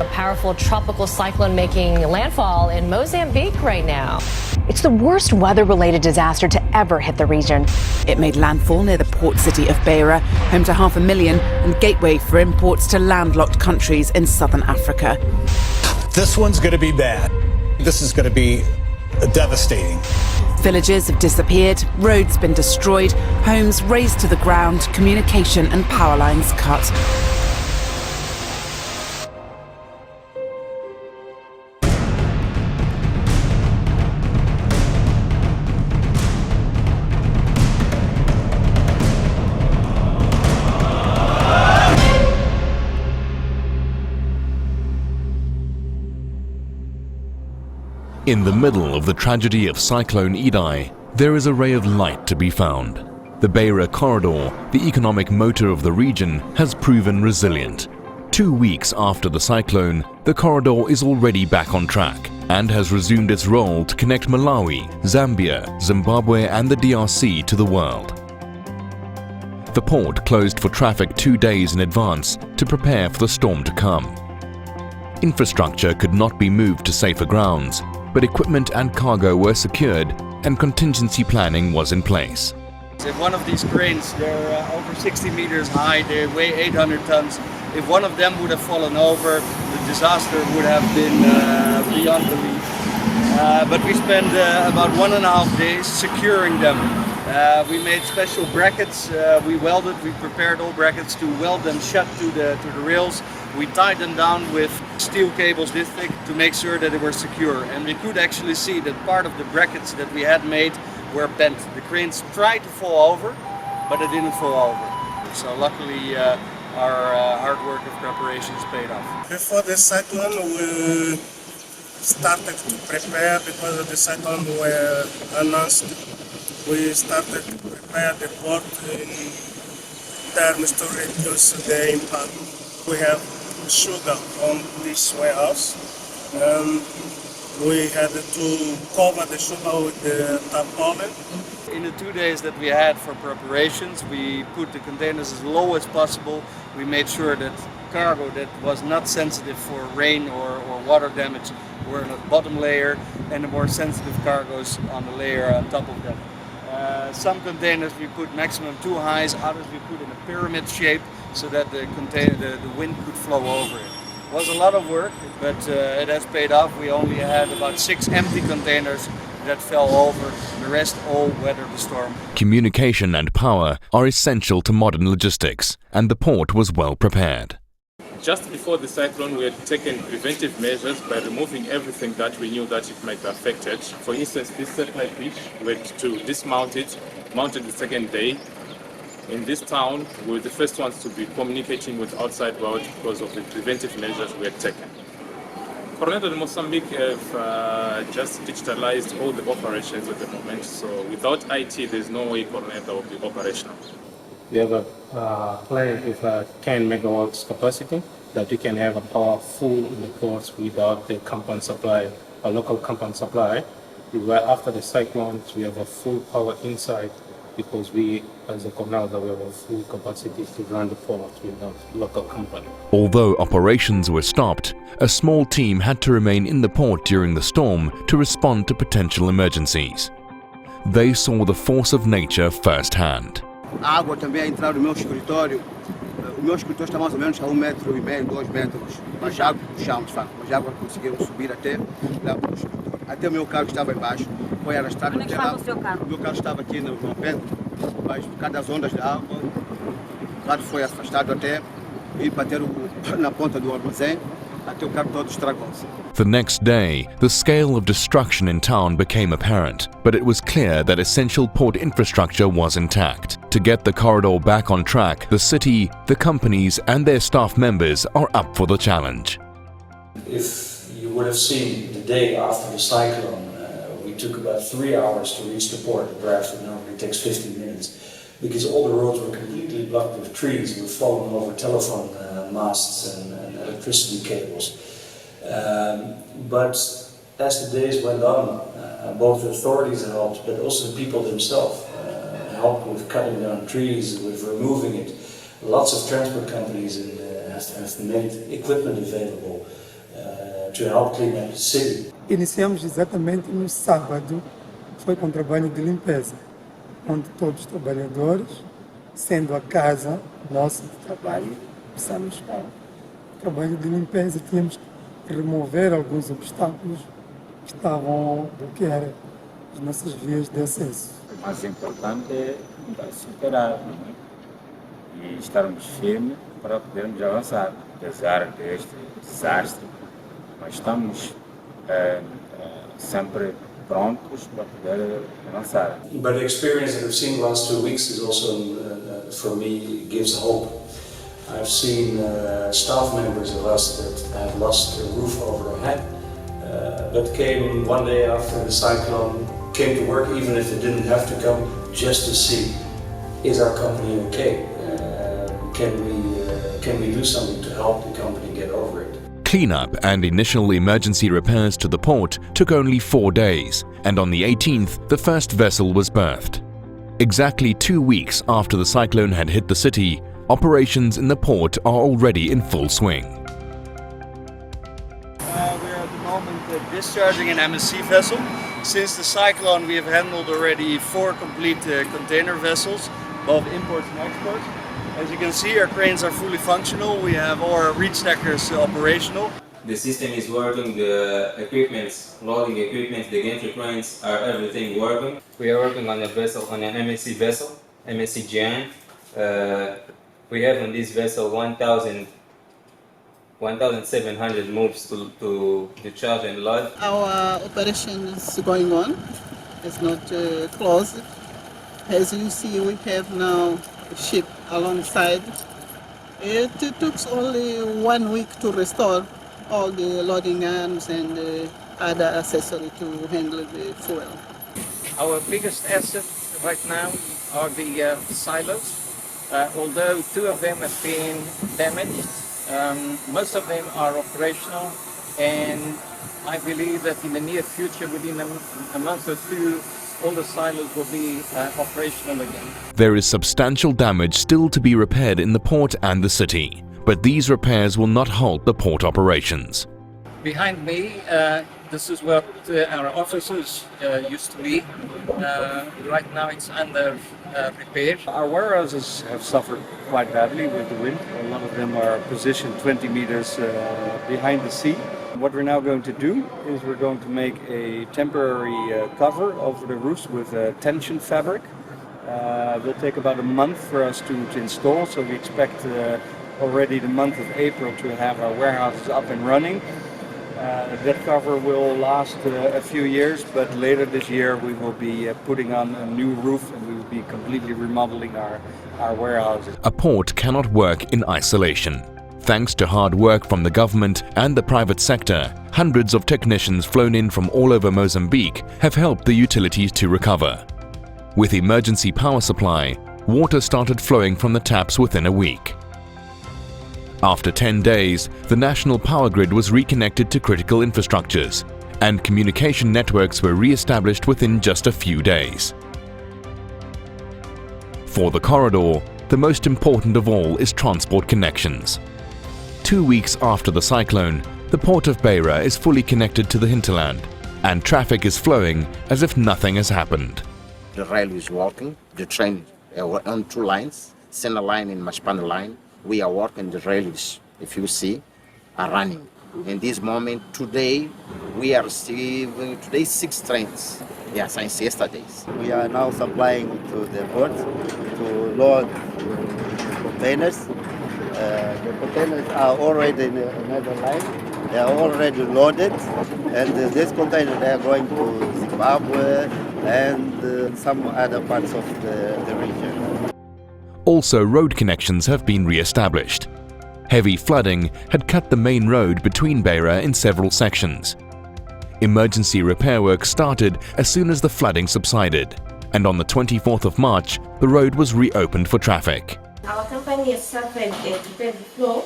A powerful tropical cyclone making landfall in Mozambique right now. It's the worst weather-related disaster to ever hit the region. It made landfall near the port city of Beira, home to 500,000 and gateway for imports to landlocked countries in southern Africa. This one's going to be bad. This is going to be devastating. Villages have disappeared, roads been destroyed, homes razed to the ground, communication and power lines cut. In the middle of the tragedy of Cyclone Idai, there is a ray of light to be found. The Beira Corridor, the economic motor of the region, has proven resilient. 2 weeks after the cyclone, the corridor is already back on track and has resumed its role to connect Malawi, Zambia, Zimbabwe and the DRC to the world. The port closed for traffic 2 days in advance to prepare for the storm to come. Infrastructure could not be moved to safer grounds, but equipment and cargo were secured and contingency planning was in place. If one of these cranes, they're over 60 meters high, they weigh 800 tons. If one of them would have fallen over, the disaster would have been beyond belief. But we spent about 1.5 days securing them. We made special brackets, we prepared all brackets to weld them shut to the rails. We tied them down with steel cables this thick to make sure that they were secure. And we could actually see that part of the brackets that we had made were bent. The cranes tried to fall over, but they didn't fall over. So luckily our hard work of preparations paid off. Before the cyclone, we started to prepare because the cyclone were announced. We started to prepare the port in terms to reduce the impact. We have sugar on this warehouse. We had to cover the sugar with the tarpaulin. In the 2 days that we had for preparations, we put the containers as low as possible. We made sure that cargo that was not sensitive for rain or water damage were in the bottom layer, and the more sensitive cargoes on the layer on top of them. Some containers we put maximum 2 highs, others we put in a pyramid shape so that the wind could flow over it. It was a lot of work, but it has paid off. We only had about 6 empty containers that fell over, the rest all weathered the storm. Communication and power are essential to modern logistics, and the port was well prepared. Just before the cyclone, we had taken preventive measures by removing everything that we knew that it might be affected. For instance, this satellite dish, we had to dismount it, mounted the second day. In this town, we were the first ones to be communicating with the outside world because of the preventive measures we had taken. Corridor and Mozambique have just digitalized all the operations at the moment, so without IT, there's no way Corridor will be operational. We have a plant with 10 megawatts capacity that we can have a power full in the ports without the compound supply, a local compound supply. After the cyclones, we have a full power inside because we, as a Cornada, we have a full capacity to run the port with a local company. Although operations were stopped, a small team had to remain in the port during the storm to respond to potential emergencies. They saw the force of nature firsthand. A água também a entrar no meu escritório. O meu escritório está mais ou menos a 1,5 metros, 2 metros. Mas água do chão, de facto. Mas água conseguiram subir até lá para o escritório. Até o meu carro estava embaixo, foi arrastado. Onde é que estava o seu carro? O meu carro estava aqui no pé, mas por causa das ondas de água, o carro foi afastado até ir bater na ponta do armazém. The next day, the scale of destruction in town became apparent, but it was clear that essential port infrastructure was intact. To get the corridor back on track, the city, the companies and their staff members are up for the challenge. If you would have seen the day after the cyclone, we took about 3 hours to reach the port. The drive that normally takes 15 minutes, because all the roads were completely blocked with trees. We were falling over telephone masts and electricity cables. But as the days went on, both the authorities helped, but also the people themselves helped with cutting down trees, with removing it. Lots of transport companies have made equipment available. to help clean up the city. Iniciamos exatamente no sábado, foi com trabalho de limpeza, onde todos os trabalhadores, sendo a casa nossa de trabalho, começamos com o trabalho de limpeza. Tínhamos que remover alguns obstáculos que estavam bloquear as nossas vias de acesso. O mais importante é superar, não é? E estarmos firmes para podermos avançar, apesar deste desastre. Mas estamos sempre prontos para poder avançar. But the experience that I've seen the last 2 weeks is also, for me, gives hope. I've seen staff members of us that have lost a roof over their head, but came one day after the cyclone, came to work even if they didn't have to come, just to see, is our company okay? Can we do something to help the company get over it? Cleanup and initial emergency repairs to the port took only 4 days, and on the 18th, the first vessel was berthed. Exactly 2 weeks after the cyclone had hit the city, operations in the port are already in full swing. We are at the moment discharging an MSC vessel. Since the cyclone, we have handled already 4 complete container vessels, both imports and exports. As you can see, our cranes are fully functional. We have all our reach stackers operational. The system is working, the equipments, loading equipment, the gantry cranes are everything working. We are working on a vessel, on an MSC vessel, MSC Giant. We have on this vessel 1,700 moves to discharge and load. Our operation is going on. It's not closed. As you see, we have now a ship alongside. It took only 1 week to restore all the loading arms and other accessories to handle the fuel. Our biggest asset right now are the silos. Although 2 of them have been damaged, most of them are operational, and I believe that in the near future, within a month or 2, all the silos will be operational again. There is substantial damage still to be repaired in the port and the city, but these repairs will not halt the port operations. Behind me, this is what our offices used to be. Right now it's under repair. Our warehouses have suffered quite badly with the wind. A lot of them are positioned 20 meters behind the sea. What we're now going to do is we're going to make a temporary cover over the roofs with tension fabric. It will take about a month for us to install, so we expect already the month of April to have our warehouses up and running. That cover will last a few years, but later this year we will be putting on a new roof and we will be completely remodeling our warehouses. A port cannot work in isolation. Thanks to hard work from the government and the private sector, hundreds of technicians flown in from all over Mozambique have helped the utilities to recover. With emergency power supply, water started flowing from the taps within a week. After 10 days, the national power grid was reconnected to critical infrastructures, and communication networks were re-established within just a few days. For the corridor, the most important of all is transport connections. 2 weeks after the cyclone, the port of Beira is fully connected to the hinterland, and traffic is flowing as if nothing has happened. The rail is working, the train on 2 lines, center line and Mashpana line. We are working, the rails, if you see, are running. In this moment, today, we are receiving 6 trains. Yeah, since yesterday. We are now supplying to the port to load containers. The containers are already in another line. They are already loaded, and these containers are going to Zimbabwe and some other parts of the region. Also, road connections have been re-established. Heavy flooding had cut the main road between Beira in several sections. Emergency repair work started as soon as the flooding subsided, and on the 24th of March, the road was reopened for traffic. Our company has suffered a bad flow.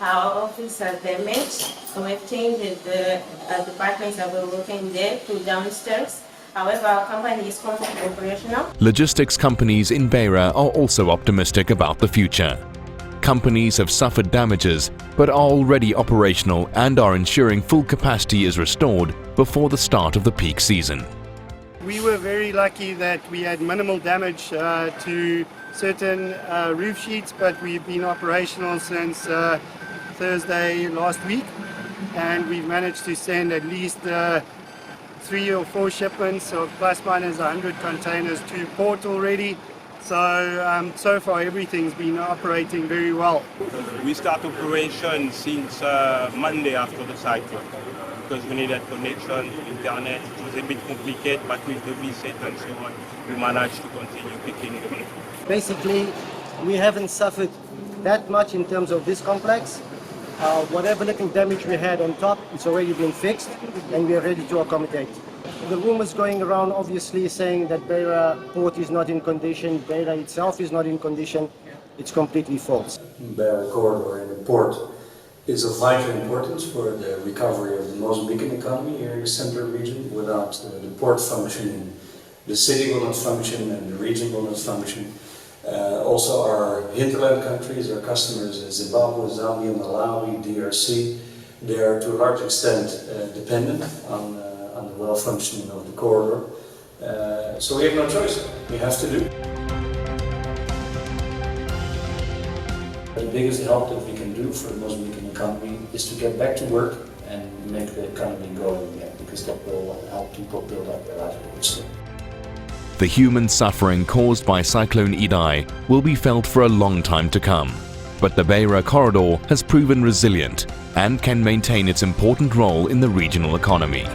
Our office are damaged. We've changed the departments that were working there to downstairs. However, our company is completely operational. Logistics companies in Beira are also optimistic about the future. companies have suffered damages but are already operational and are ensuring full capacity is restored before the start of the peak season. We were very lucky that we had minimal damage to certain roof sheets, but we've been operational since Thursday last week, and we've managed to send at least 3 or 4 shipments of plus minus 100 containers to port already. So far everything's been operating very well. We start operation since Monday after the cyclone, because we needed connection, internet. It was a bit complicated, but with the visit and so on, we managed to continue picking them. Basically, we haven't suffered that much in terms of this complex. Whatever little damage we had on top, it's already been fixed, and we are ready to accommodate. The rumors going around obviously saying that Beira port is not in condition, Beira itself is not in condition. It's completely false. Beira Corridor and the port is of vital importance for the recovery of the Mozambican economy here in the central region. Without the port functioning, the city will not function and the region will not function. Also our hinterland countries, our customers in Zimbabwe, Zambia, Malawi, DRC, they are to a large extent dependent on the well-functioning of the corridor. So we have no choice, we have to do. The biggest help that we can do for the Mozambican economy is to get back to work and make the economy go again, because that will help people build up their livelihoods. The human suffering caused by Cyclone Idai will be felt for a long time to come, but the Beira Corridor has proven resilient and can maintain its important role in the regional economy.